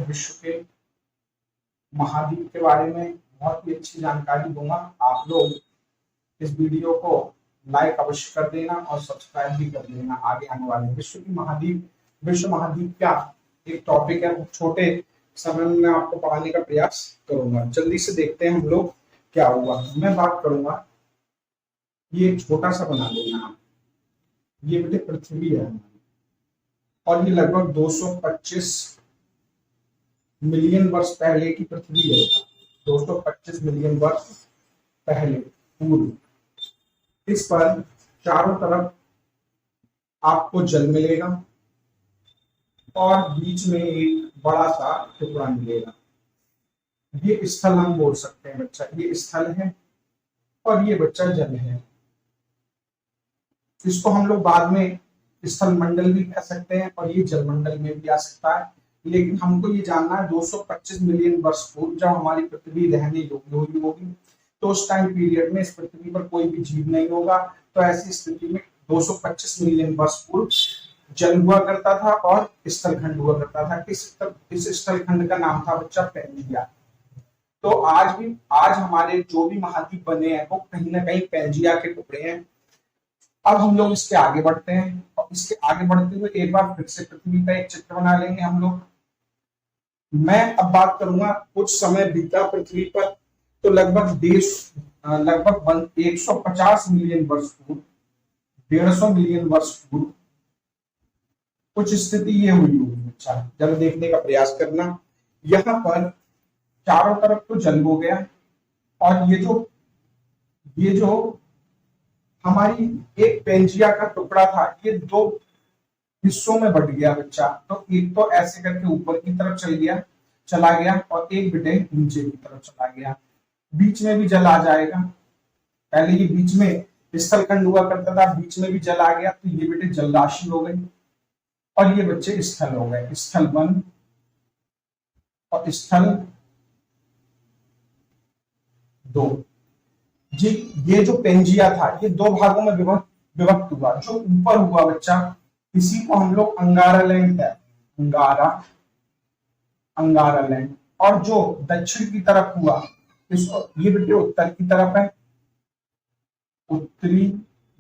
आपको विश्व के महाद्वीप के बारे में बहुत ही अच्छी जानकारी दूंगा। आप लोग इस वीडियो को लाइक अवश्य कर देना और सब्सक्राइब भी कर देना। आगे आने वाले विश्व महाद्वीप क्या एक टॉपिक है, छोटे समय में मैं आपको पढ़ाने का प्रयास करूंगा। जल्दी से देखते हैं हम लोग क्या हुआ। मैं बात करूंगा, ये छोटा सा बना देना आप। ये बेटे पृथ्वी है और ये लगभग 225 मिलियन वर्ष पहले की पृथ्वी है। 225 मिलियन वर्ष पहले पूर्व इस पर चारों तरफ आपको जल मिलेगा और बीच में एक बड़ा सा टुकड़ा मिलेगा। ये स्थल हम बोल सकते हैं बच्चा, ये स्थल है और ये बच्चा जल है। इसको हम लोग बाद में स्थल मंडल भी कह सकते हैं और ये जलमंडल में भी आ सकता है। लेकिन हमको ये जानना है 225 मिलियन वर्ष पूर्व जब हमारी पृथ्वी रहने योग्य हुई होगी तो उस टाइम पीरियड में इस पृथ्वी पर कोई भी जीव नहीं होगा। तो ऐसी स्थिति में 225 मिलियन वर्ष पूर्व जल हुआ करता था और स्थलखंड हुआ करता था। इस स्थलखंड का नाम था बच्चा पैंजिया। तो आज हमारे जो भी महाद्वीप बने हैं वो कहीं ना कहीं पैंजिया के टुकड़े हैं। अब हम लोग इसके आगे बढ़ते हैं और इसके आगे बढ़ते हुए एक बार फिर से पृथ्वी का एक चित्र बना लेंगे हम लोग। मैं अब बात करूंगा कुछ समय बीता पृथ्वी पर, तो लगभग 150 मिलियन वर्ष पूर्व, 150 मिलियन वर्ष पूर्व कुछ स्थिति ये हुई होगी। अच्छा, जब देखने का प्रयास करना, यहाँ पर चारों तरफ तो जल हो गया और ये जो हमारी एक पेंजिया का टुकड़ा था ये दो हिस्सों में बट गया बच्चा। तो एक तो ऐसे करके ऊपर की तरफ चला गया और एक बेटे नीचे की तरफ चला गया। बीच में भी जल आ जाएगा। पहले ये बीच में स्थलखंड हुआ करता था, बीच में भी जल आ गया तो ये बेटे जल राशि हो गई और ये बच्चे स्थल हो गए, स्थल 1 और स्थल 2। जी, ये जो पेंजिया था ये दो भागों में विभक्त हुआ। जो ऊपर हुआ बच्चा इसी को हम लोग अंगारा लैंड अंगारा लैंड, और जो दक्षिण की तरफ हुआ इसको, ये बेटे उत्तर की तरफ है, उत्तरी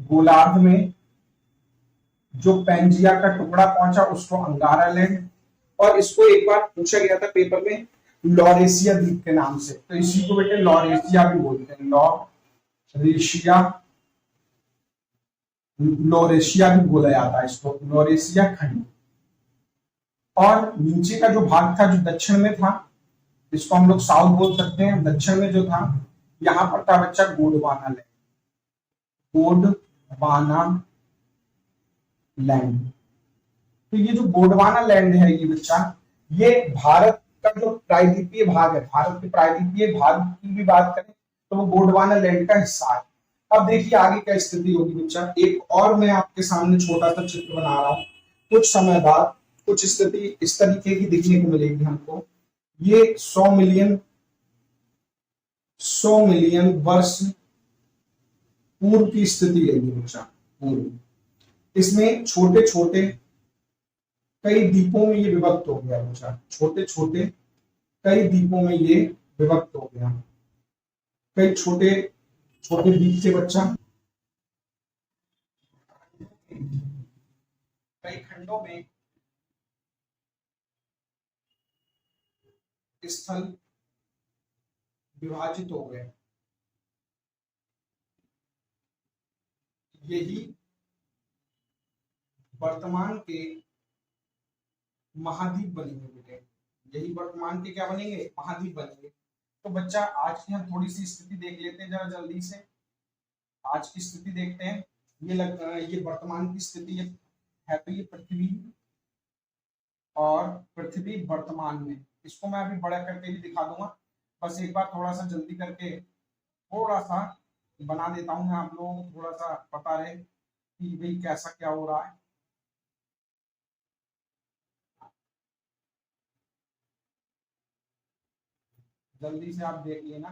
गोलार्ध में जो पेंजिया का टुकड़ा पहुंचा उसको अंगारा लैंड, और इसको एक बार पूछा गया था पेपर में लॉरेशिया द्वीप के नाम से, तो इसी को बेटे लॉरेशिया भी बोलते हैं। लॉरेशिया भी बोला जाता है इसको, लॉरेशिया खंड। और नीचे का जो भाग था जो दक्षिण में था इसको हम लोग साउथ बोल सकते हैं। दक्षिण में जो था यहां पर था बच्चा गोंडवाना लैंड, गोंडवाना लैंड। तो ये जो गोंडवाना लैंड है ये बच्चा, ये भारत का जो प्रायद्वीपीय भाग है, भारत के प्रायद्वीपीय भाग की भी बात करें तो वो गोंडवाना लैंड का हिस्सा है। अब देखिए आगे क्या स्थिति होगी बच्चा। एक और मैं आपके सामने छोटा सा चित्र बना रहा हूं। कुछ समय बाद कुछ स्थिति इस तरीके की दिखने को मिलेगी हमको। ये 100 मिलियन वर्ष पूर्व की स्थिति है ये बच्चा, पूर्व। इसमें छोटे छोटे कई द्वीपों में ये विभक्त हो गया बच्चा, छोटे छोटे कई द्वीपों में ये विभक्त हो गया। कई छोटे छोटे द्वीप थे बच्चा, कई खंडों में स्थल विभाजित हो गए। यही वर्तमान के महाद्वीप बनेंगे बेटे, यही वर्तमान के क्या बनेंगे, महाद्वीप बनेंगे। तो बच्चा आज की हम थोड़ी सी स्थिति देख लेते हैं जरा जल्दी से। आज की स्थिति देखते हैं। ये वर्तमान की स्थिति है तो ये पृथ्वी और पृथ्वी वर्तमान में, इसको मैं अभी बड़ा करके भी दिखा दूंगा। बस एक बार थोड़ा सा जल्दी करके थोड़ा सा बना देता हूं मैं, आप लोगों को थोड़ा सा पता रहे कि भाई कैसा क्या हो रहा है। जल्दी से आप देख लेना।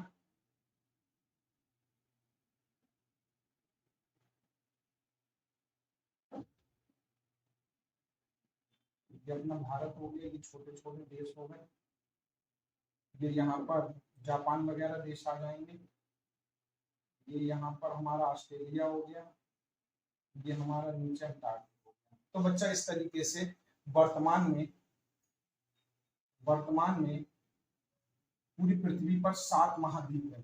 ये अपना भारत हो गया, ये छोटे छोटे देश हो गए, ये यहाँ पर जापान वगैरह देश आ जाएंगे, ये यहाँ पर हमारा ऑस्ट्रेलिया हो गया, ये हमारा नीचे अंटार्कटिका हो गया। तो बच्चा इस तरीके से वर्तमान में पूरी पृथ्वी पर 7 महाद्वीप है।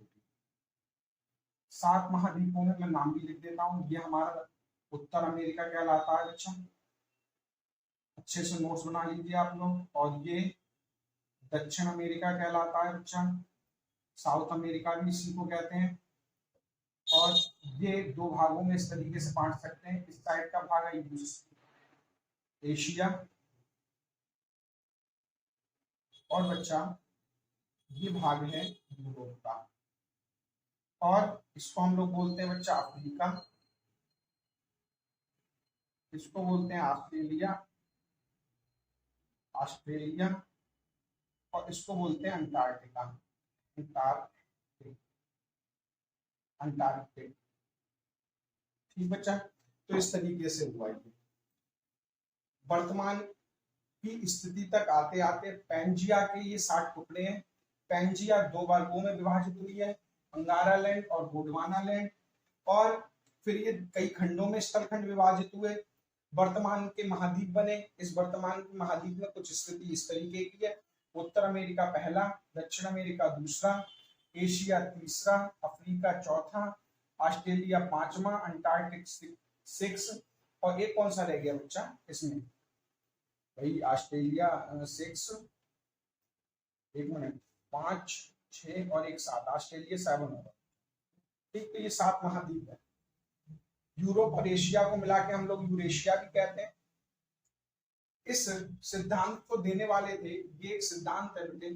7 महाद्वीपों में मैं नाम भी लिख देता हूँ। ये हमारा उत्तर अमेरिका कहलाता है बच्चा, अच्छे से नोट्स बना लीजिए आप लोग। और ये दक्षिण अमेरिका कहलाता है बच्चा, साउथ अमेरिका भी इसी को कहते हैं। और ये 2 भागों में इस तरीके से बांट सकते हैं, इस साइड का भाग है एशिया, और बच्चा ये भाग है यूरोप का, और इसको हम लोग बोलते हैं बच्चा अफ्रीका, इसको बोलते हैं ऑस्ट्रेलिया, और इसको बोलते हैं अंटार्कटिका, अंटार्कटिक। ठीक बच्चा, तो इस तरीके से हुआ ये। वर्तमान की स्थिति तक आते आते पैंजिया के ये 60 टुकड़े हैं। पैंजिया 2 वर्गों में विभाजित हुई है, अंगारा लैंड और गोंडवाना लैंड, और फिर ये कई खंडों में स्थलखंड विभाजित हुए, वर्तमान के महाद्वीप बने। इस वर्तमान के महाद्वीप में कुछ स्थिति इस तरीके की है, उत्तर अमेरिका पहला, दक्षिण अमेरिका दूसरा, एशिया तीसरा, अफ्रीका चौथा, ऑस्ट्रेलिया 5वां, अंटार्कटिक 6, और एक कौन सा रह गया बच्चा इसमें भाई, ऑस्ट्रेलिया 6, 1 मिनट, 5, 6 और 1 7, ऑस्ट्रेलिया 7 होगा। ठीक, तो ये 7 महाद्वीप है। यूरोप और एशिया को मिला के हम लोग यूरेशिया भी कहते हैं। इस सिद्धांत को देने वाले थे, ये एक सिद्धांत है बेटे,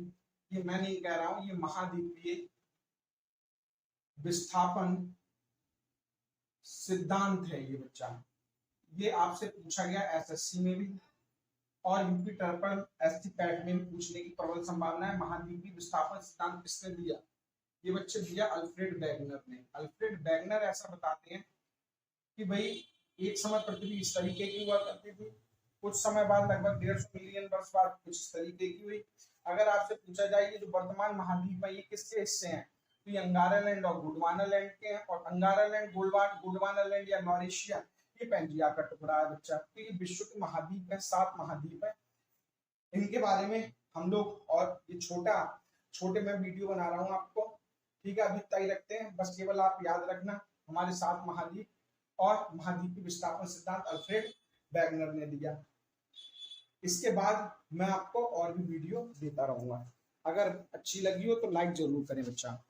ये मैं नहीं कह रहा हूं, ये महाद्वीपीय विस्थापन सिद्धांत है ये बच्चा। ये आपसे पूछा गया एसएससी में भी, और यूपी टर्पण एसटी पैट में भी पूछने की प्रबल संभावना है। महाद्वीपीय विस्थापन सिद्धांत किसने दिया? ये बच्चे दिया अल्फ्रेड वेगनर ने। अल्फ्रेड वेगनर ऐसा बताते हैं कि भाई एक समय पृथ्वी इस तरीके की हुआ करती थी, कुछ समय बाद लगभग 150 मिलियन वर्ष बाद कुछ इस तरीके की हुई। अगर आपसे पूछा जाए ये जो वर्तमान महाद्वीप है ये किसके हिस्से हैं, तो ये अंगारा लैंड और गोंडवाना लैंड के हैं, और अंगारा लैंड, गोंडवाना लैंड या मॉरिशिया ये पैंजिया का टुकड़ा है बच्चा। तो ये विश्व के महाद्वीप है, 7 महाद्वीप है। इनके बारे में हम लोग, और ये छोटे में वीडियो बना रहा हूँ आपको, ठीक है, अभी तक ही रखते हैं। बस केवल आप याद रखना हमारे 7 महाद्वीप और महाद्वीपीय विस्थापन सिद्धांत अल्फ्रेड वेगनर ने दिया। इसके बाद मैं आपको और भी वीडियो देता रहूंगा। अगर अच्छी लगी हो तो लाइक जरूर करें बच्चा।